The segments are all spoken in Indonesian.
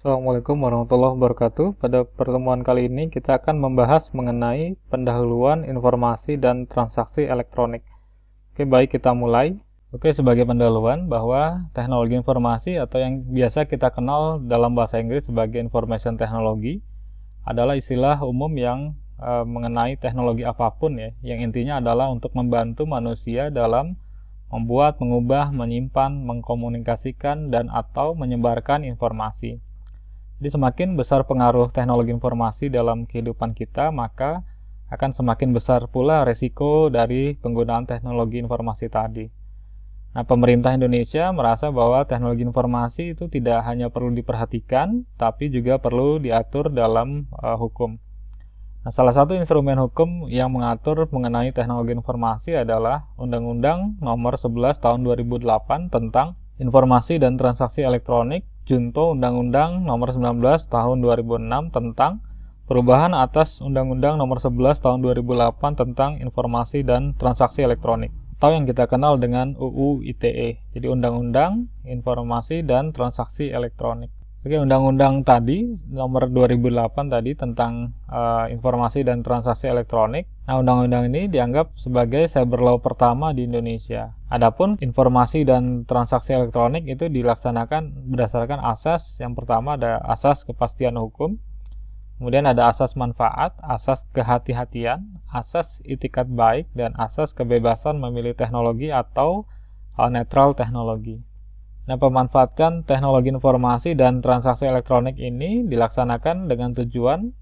Assalamualaikum warahmatullahi wabarakatuh. Pada pertemuan kali ini kita akan membahas mengenai pendahuluan informasi dan transaksi elektronik. Oke, baik, kita mulai. Oke, sebagai pendahuluan bahwa teknologi informasi atau yang biasa kita kenal dalam bahasa Inggris sebagai information technology adalah istilah umum yang mengenai teknologi apapun ya, yang intinya adalah untuk membantu manusia dalam membuat, mengubah, menyimpan, mengkomunikasikan dan atau menyebarkan informasi. Jadi semakin besar pengaruh teknologi informasi dalam kehidupan kita, maka akan semakin besar pula resiko dari penggunaan teknologi informasi tadi. Nah, pemerintah Indonesia merasa bahwa teknologi informasi itu tidak hanya perlu diperhatikan, tapi juga perlu diatur dalam hukum. Nah, salah satu instrumen hukum yang mengatur mengenai teknologi informasi adalah Undang-Undang Nomor 11 Tahun 2008 tentang Informasi dan Transaksi Elektronik, Junto Undang-Undang Nomor 19 Tahun 2006 tentang perubahan atas Undang-Undang Nomor 11 Tahun 2008 tentang Informasi dan Transaksi Elektronik, atau yang kita kenal dengan UU ITE. Jadi Undang-Undang Informasi dan Transaksi Elektronik. Oke, undang-undang tadi nomor 2008 tadi tentang informasi dan transaksi elektronik. Nah, undang-undang ini dianggap sebagai cyber law pertama di Indonesia. Adapun informasi dan transaksi elektronik itu dilaksanakan berdasarkan asas. Yang pertama ada asas kepastian hukum, kemudian ada asas manfaat, asas kehati-hatian, asas itikat baik, dan asas kebebasan memilih teknologi atau netral teknologi. Nah, pemanfaatan teknologi informasi dan transaksi elektronik ini dilaksanakan dengan tujuan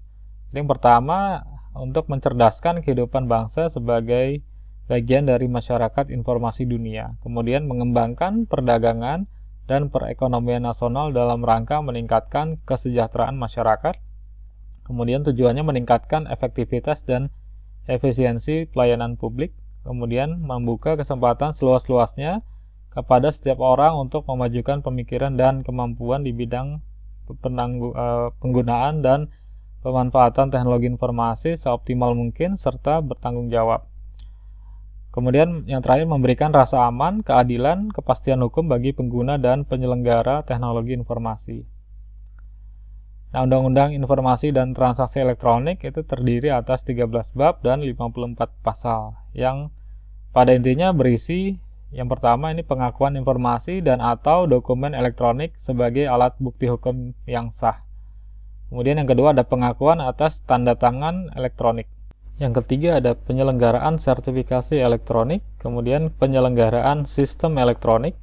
yang pertama untuk mencerdaskan kehidupan bangsa sebagai bagian dari masyarakat informasi dunia, kemudian mengembangkan perdagangan dan perekonomian nasional dalam rangka meningkatkan kesejahteraan masyarakat, kemudian tujuannya meningkatkan efektivitas dan efisiensi pelayanan publik, kemudian membuka kesempatan seluas-luasnya kepada setiap orang untuk memajukan pemikiran dan kemampuan di bidang penggunaan dan pemanfaatan teknologi informasi seoptimal mungkin serta bertanggung jawab. Kemudian yang terakhir memberikan rasa aman, keadilan, kepastian hukum bagi pengguna dan penyelenggara teknologi informasi. Nah, Undang-Undang Informasi dan Transaksi Elektronik itu terdiri atas 13 bab dan 54 pasal yang pada intinya berisi yang pertama ini pengakuan informasi dan atau dokumen elektronik sebagai alat bukti hukum yang sah. Kemudian yang kedua ada pengakuan atas tanda tangan elektronik. Yang ketiga ada penyelenggaraan sertifikasi elektronik, kemudian penyelenggaraan sistem elektronik.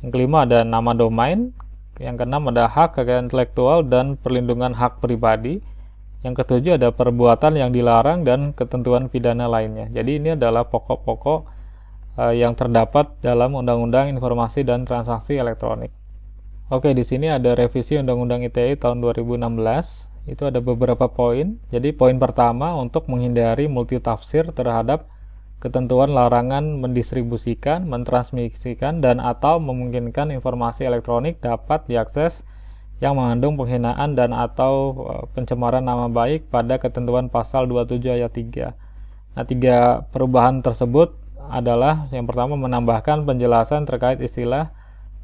Yang kelima ada nama domain. Yang keenam ada hak kekayaan intelektual dan perlindungan hak pribadi. Yang ketujuh ada perbuatan yang dilarang dan ketentuan pidana lainnya. Jadi ini adalah pokok-pokok yang terdapat dalam Undang-Undang Informasi dan Transaksi Elektronik. Oke, di sini ada revisi Undang-Undang ITE tahun 2016. Itu ada beberapa poin. Jadi poin pertama untuk menghindari multitafsir terhadap ketentuan larangan mendistribusikan, mentransmisikan dan atau memungkinkan informasi elektronik dapat diakses yang mengandung penghinaan dan atau pencemaran nama baik pada ketentuan pasal 27 ayat 3. Nah, tiga perubahan tersebut adalah yang pertama menambahkan penjelasan terkait istilah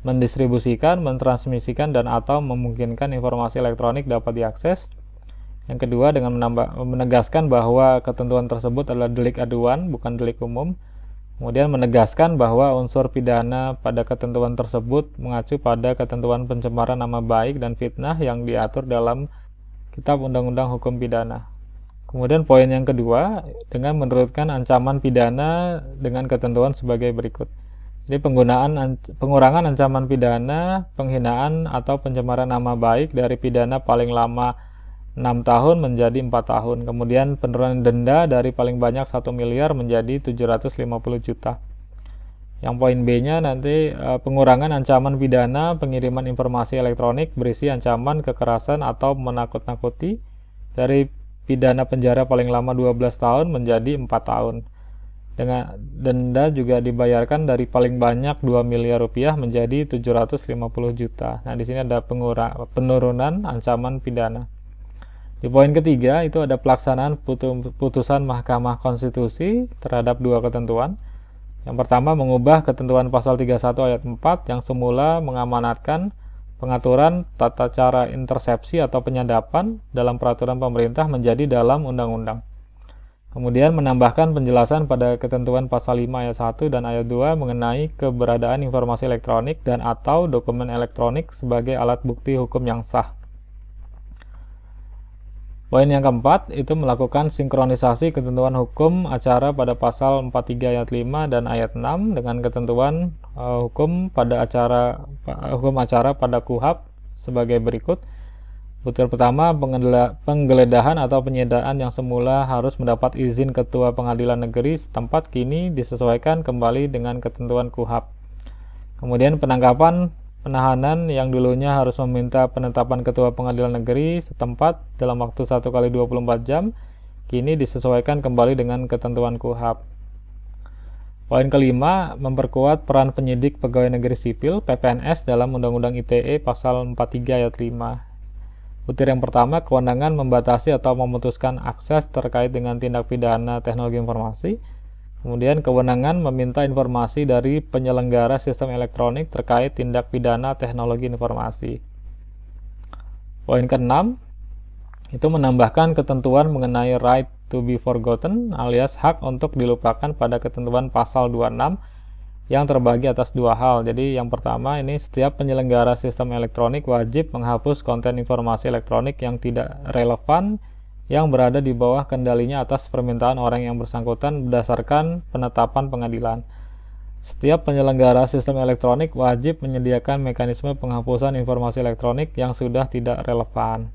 mendistribusikan, mentransmisikan dan atau memungkinkan informasi elektronik dapat diakses. Yang kedua dengan menegaskan bahwa ketentuan tersebut adalah delik aduan bukan delik umum. Kemudian menegaskan bahwa unsur pidana pada ketentuan tersebut mengacu pada ketentuan pencemaran nama baik dan fitnah yang diatur dalam Kitab Undang-Undang Hukum Pidana. Kemudian poin yang kedua dengan menurunkan ancaman pidana dengan ketentuan sebagai berikut. Jadi pengurangan ancaman pidana, penghinaan atau pencemaran nama baik dari pidana paling lama 6 tahun menjadi 4 tahun. Kemudian penurunan denda dari paling banyak 1 miliar menjadi 750 juta. Yang poin B-nya nanti pengurangan ancaman pidana pengiriman informasi elektronik berisi ancaman kekerasan atau menakut-nakuti dari pidana penjara paling lama 12 tahun menjadi 4 tahun. Dengan denda juga dibayarkan dari paling banyak 2 miliar rupiah menjadi 750 juta. Nah, di sini ada penurunan ancaman pidana. Di poin ketiga itu ada pelaksanaan putusan Mahkamah Konstitusi terhadap dua ketentuan. Yang pertama mengubah ketentuan pasal 31 ayat 4 yang semula mengamanatkan pengaturan tata cara intersepsi atau penyadapan dalam peraturan pemerintah menjadi dalam undang-undang. Kemudian menambahkan penjelasan pada ketentuan pasal 5 ayat 1 dan ayat 2 mengenai keberadaan informasi elektronik dan atau dokumen elektronik sebagai alat bukti hukum yang sah. Poin yang keempat itu melakukan sinkronisasi ketentuan hukum acara pada pasal 43 ayat 5 dan ayat 6 dengan ketentuan hukum acara pada KUHP sebagai berikut. Butir pertama, penggeledahan atau penyitaan yang semula harus mendapat izin Ketua Pengadilan Negeri setempat kini disesuaikan kembali dengan ketentuan KUHP. Kemudian penahanan yang dulunya harus meminta penetapan Ketua Pengadilan Negeri setempat dalam waktu 1 kali 24 jam, kini disesuaikan kembali dengan ketentuan KUHP. Poin kelima, memperkuat peran penyidik pegawai negeri sipil (PPNS) dalam Undang-Undang ITE pasal 43 ayat 5. Butir yang pertama, kewenangan membatasi atau memutuskan akses terkait dengan tindak pidana teknologi informasi. Kemudian kewenangan meminta informasi dari penyelenggara sistem elektronik terkait tindak pidana teknologi informasi. Poin ke-6 itu menambahkan ketentuan mengenai right to be forgotten alias hak untuk dilupakan pada ketentuan pasal 26 yang terbagi atas dua hal. Jadi yang pertama ini setiap penyelenggara sistem elektronik wajib menghapus konten informasi elektronik yang tidak relevan yang berada di bawah kendalinya atas permintaan orang yang bersangkutan berdasarkan penetapan pengadilan. Setiap penyelenggara sistem elektronik wajib menyediakan mekanisme penghapusan informasi elektronik yang sudah tidak relevan.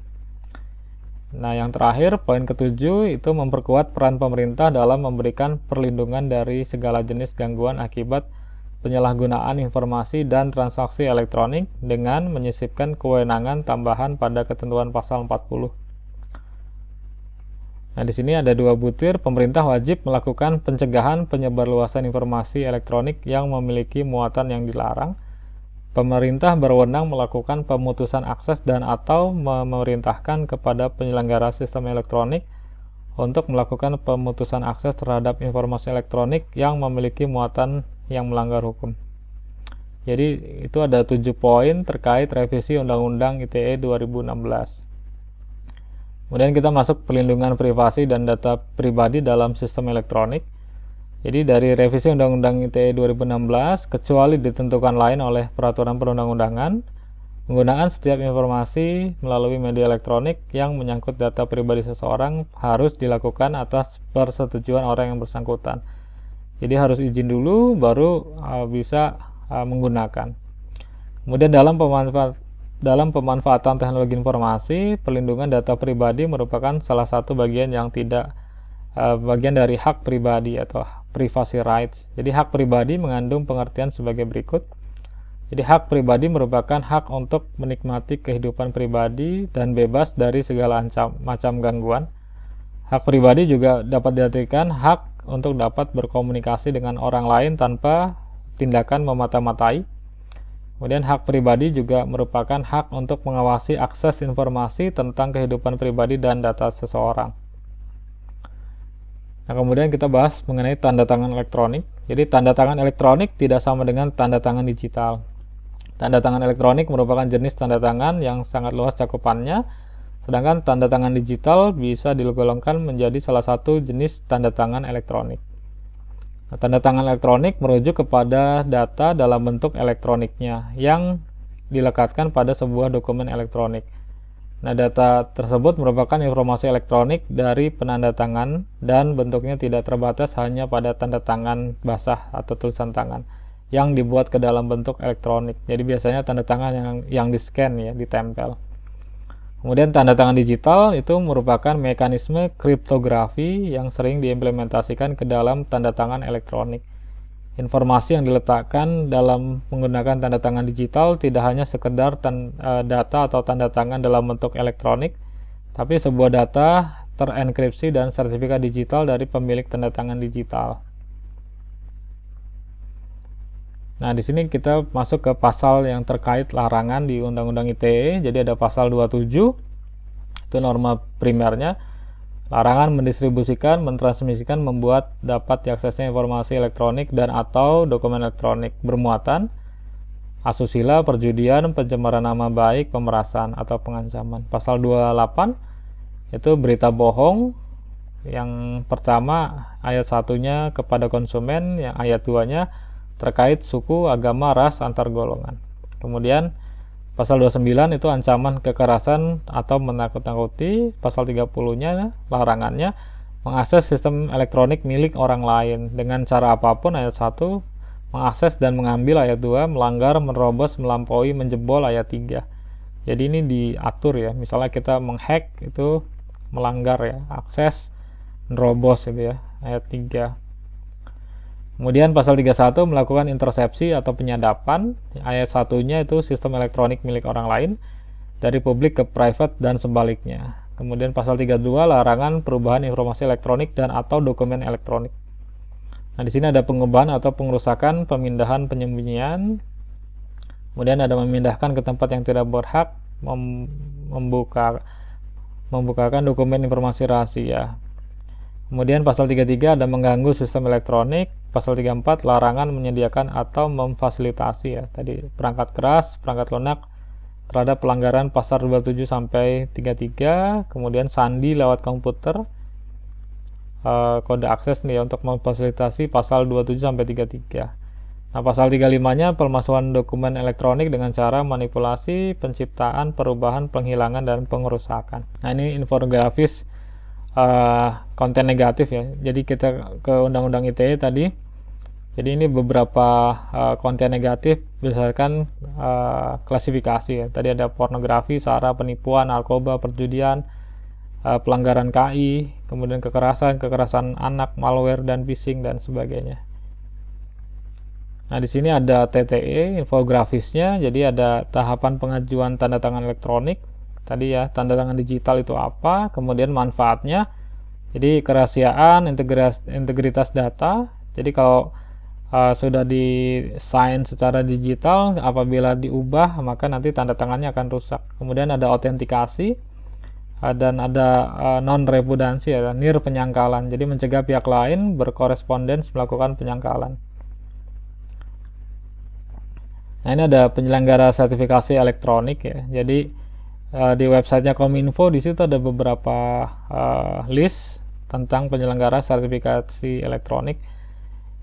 Nah, yang terakhir, poin ke-7 itu memperkuat peran pemerintah dalam memberikan perlindungan dari segala jenis gangguan akibat penyalahgunaan informasi dan transaksi elektronik dengan menyisipkan kewenangan tambahan pada ketentuan pasal 40. Nah, di sini ada dua butir. Pemerintah wajib melakukan pencegahan penyebarluasan informasi elektronik yang memiliki muatan yang dilarang. Pemerintah berwenang melakukan pemutusan akses dan atau memerintahkan kepada penyelenggara sistem elektronik untuk melakukan pemutusan akses terhadap informasi elektronik yang memiliki muatan yang melanggar hukum. Jadi itu ada 7 poin terkait revisi Undang-Undang ITE 2016. Kemudian kita masuk perlindungan privasi dan data pribadi dalam sistem elektronik. Jadi dari revisi Undang-Undang ITE 2016, kecuali ditentukan lain oleh peraturan perundang-undangan, penggunaan setiap informasi melalui media elektronik yang menyangkut data pribadi seseorang harus dilakukan atas persetujuan orang yang bersangkutan. Jadi harus izin dulu baru bisa menggunakan. Kemudian dalam pemanfaatan teknologi informasi, perlindungan data pribadi merupakan salah satu bagian dari hak pribadi atau privacy rights. Jadi hak pribadi mengandung pengertian sebagai berikut. Jadi hak pribadi merupakan hak untuk menikmati kehidupan pribadi dan bebas dari segala macam gangguan. Hak pribadi juga dapat diartikan hak untuk dapat berkomunikasi dengan orang lain tanpa tindakan memata-matai. Kemudian hak pribadi juga merupakan hak untuk mengawasi akses informasi tentang kehidupan pribadi dan data seseorang. Nah, kemudian kita bahas mengenai tanda tangan elektronik. Jadi tanda tangan elektronik tidak sama dengan tanda tangan digital. Tanda tangan elektronik merupakan jenis tanda tangan yang sangat luas cakupannya, sedangkan tanda tangan digital bisa digolongkan menjadi salah satu jenis tanda tangan elektronik. Nah, tanda tangan elektronik merujuk kepada data dalam bentuk elektroniknya yang dilekatkan pada sebuah dokumen elektronik. Nah, data tersebut merupakan informasi elektronik dari penanda tangan dan bentuknya tidak terbatas hanya pada tanda tangan basah atau tulisan tangan yang dibuat ke dalam bentuk elektronik. Jadi biasanya tanda tangan yang di-scan ya, ditempel. Kemudian tanda tangan digital itu merupakan mekanisme kriptografi yang sering diimplementasikan ke dalam tanda tangan elektronik. Informasi yang diletakkan dalam menggunakan tanda tangan digital tidak hanya sekedar data atau tanda tangan dalam bentuk elektronik, tapi sebuah data terenkripsi dan sertifikat digital dari pemilik tanda tangan digital. Nah, di sini kita masuk ke pasal yang terkait larangan di Undang-Undang ITE. Jadi ada pasal 27, itu norma primernya. Larangan mendistribusikan, mentransmisikan, membuat dapat diaksesnya informasi elektronik dan atau dokumen elektronik bermuatan asusila, perjudian, pencemaran nama baik, pemerasan atau pengancaman. Pasal 28 itu berita bohong. Yang pertama ayat 1-nya kepada konsumen, yang ayat 2-nya terkait suku, agama, ras, antar golongan. Kemudian pasal 29 itu ancaman kekerasan atau menakut-nakuti. Pasal 30-nya larangannya mengakses sistem elektronik milik orang lain dengan cara apapun. Ayat 1 mengakses dan mengambil. Ayat 2 melanggar, menerobos, melampaui, menjebol. Ayat 3. Jadi ini diatur ya. Misalnya kita menghack itu melanggar ya, akses, menerobos gitu ya. Ayat 3. Kemudian pasal 31 melakukan intersepsi atau penyadapan. Ayat 1-nya itu sistem elektronik milik orang lain dari publik ke private dan sebaliknya. Kemudian pasal 32 larangan perubahan informasi elektronik dan atau dokumen elektronik. Nah, di sini ada pengubahan atau pengerusakan, pemindahan, penyembunyian. Kemudian ada memindahkan ke tempat yang tidak berhak, membukakan dokumen informasi rahasia. Kemudian pasal 33 ada mengganggu sistem elektronik. Pasal 34 larangan menyediakan atau memfasilitasi ya. Tadi perangkat keras, perangkat lunak terhadap pelanggaran pasal 27 sampai 33. Kemudian sandi lewat komputer. Kode akses nih ya, untuk memfasilitasi pasal 27 sampai 33. Nah, pasal 35-nya pemalsuan dokumen elektronik dengan cara manipulasi, penciptaan, perubahan, penghilangan, dan pengerusakan. Nah, ini infografis konten negatif ya. Jadi kita ke Undang-Undang ITE tadi. Jadi ini beberapa konten negatif berdasarkan klasifikasi ya. Tadi ada pornografi, sara, penipuan, narkoba, perjudian, pelanggaran KI, kemudian kekerasan anak, malware dan phishing dan sebagainya. Nah, di sini ada TTE infografisnya. Jadi ada tahapan pengajuan tanda tangan elektronik. Tadi ya, tanda tangan digital itu apa, kemudian manfaatnya. Jadi kerahasiaan, integritas data. Jadi kalau sudah di-sign secara digital, apabila diubah maka nanti tanda tangannya akan rusak. Kemudian ada autentikasi. Dan ada non-repudansi ya, nir penyangkalan. Jadi mencegah pihak lain berkorespondens melakukan penyangkalan. Nah, ini ada penyelenggara sertifikasi elektronik ya. Jadi di websitenya Kominfo di situ ada beberapa list tentang penyelenggara sertifikasi elektronik.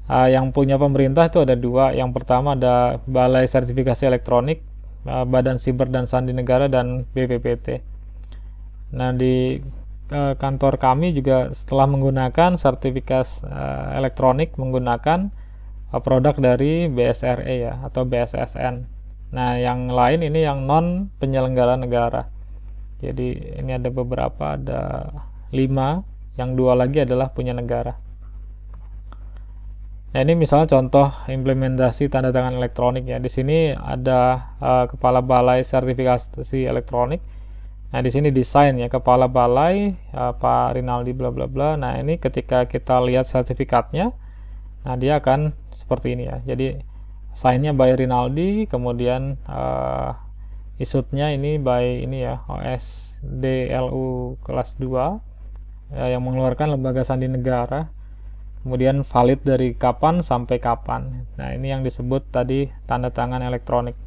Yang punya pemerintah itu ada 2. Yang pertama ada Balai Sertifikasi Elektronik, Badan Siber dan Sandi Negara, dan BPPT. Nah, di kantor kami juga setelah menggunakan sertifikasi elektronik menggunakan produk dari BSRE ya, atau BSSN. Nah, yang lain ini yang non penyelenggara negara. Jadi ini ada beberapa, ada 5, yang 2 lagi adalah punya negara. Nah, ini misalnya contoh implementasi tanda tangan elektronik ya. Di sini ada Kepala Balai Sertifikasi Elektronik. Nah, di sini desain ya, Kepala Balai Pak Rinaldi bla bla bla. Nah, ini ketika kita lihat sertifikatnya, nah dia akan seperti ini ya. Jadi sign-nya by Rinaldi, kemudian issued-nya ini by ini ya, OSDLU kelas 2 yang mengeluarkan Lembaga Sandi Negara. Kemudian valid dari kapan sampai kapan. Nah, ini yang disebut tadi tanda tangan elektronik.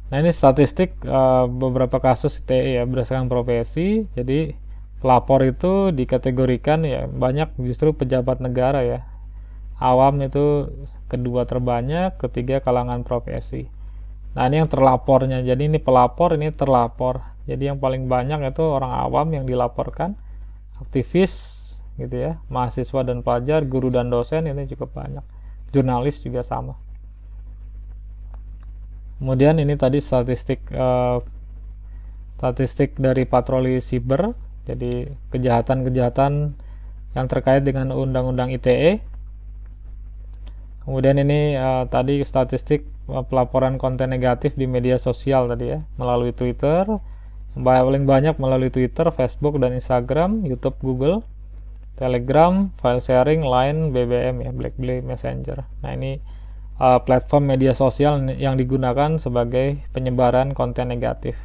Nah, ini statistik beberapa kasus ITE ya, berdasarkan profesi. Jadi pelapor itu dikategorikan ya, banyak justru pejabat negara ya. Awam itu kedua terbanyak, ketiga kalangan profesi. Nah, ini yang terlapornya. Jadi ini pelapor, ini terlapor. Jadi yang paling banyak itu orang awam yang dilaporkan, aktivis gitu ya, mahasiswa dan pelajar, guru dan dosen ini cukup banyak. Jurnalis juga sama. Kemudian ini tadi statistik dari patroli siber. Jadi kejahatan-kejahatan yang terkait dengan Undang-Undang ITE. Kemudian ini tadi statistik pelaporan konten negatif di media sosial tadi ya, melalui Twitter. Paling banyak melalui Twitter, Facebook dan Instagram, YouTube, Google, Telegram, file sharing, Line, BBM ya, BlackBerry Messenger. Nah, ini platform media sosial yang digunakan sebagai penyebaran konten negatif.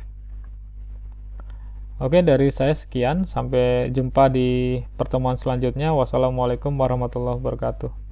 Oke, dari saya sekian. Sampai jumpa di pertemuan selanjutnya. Wassalamualaikum warahmatullahi wabarakatuh.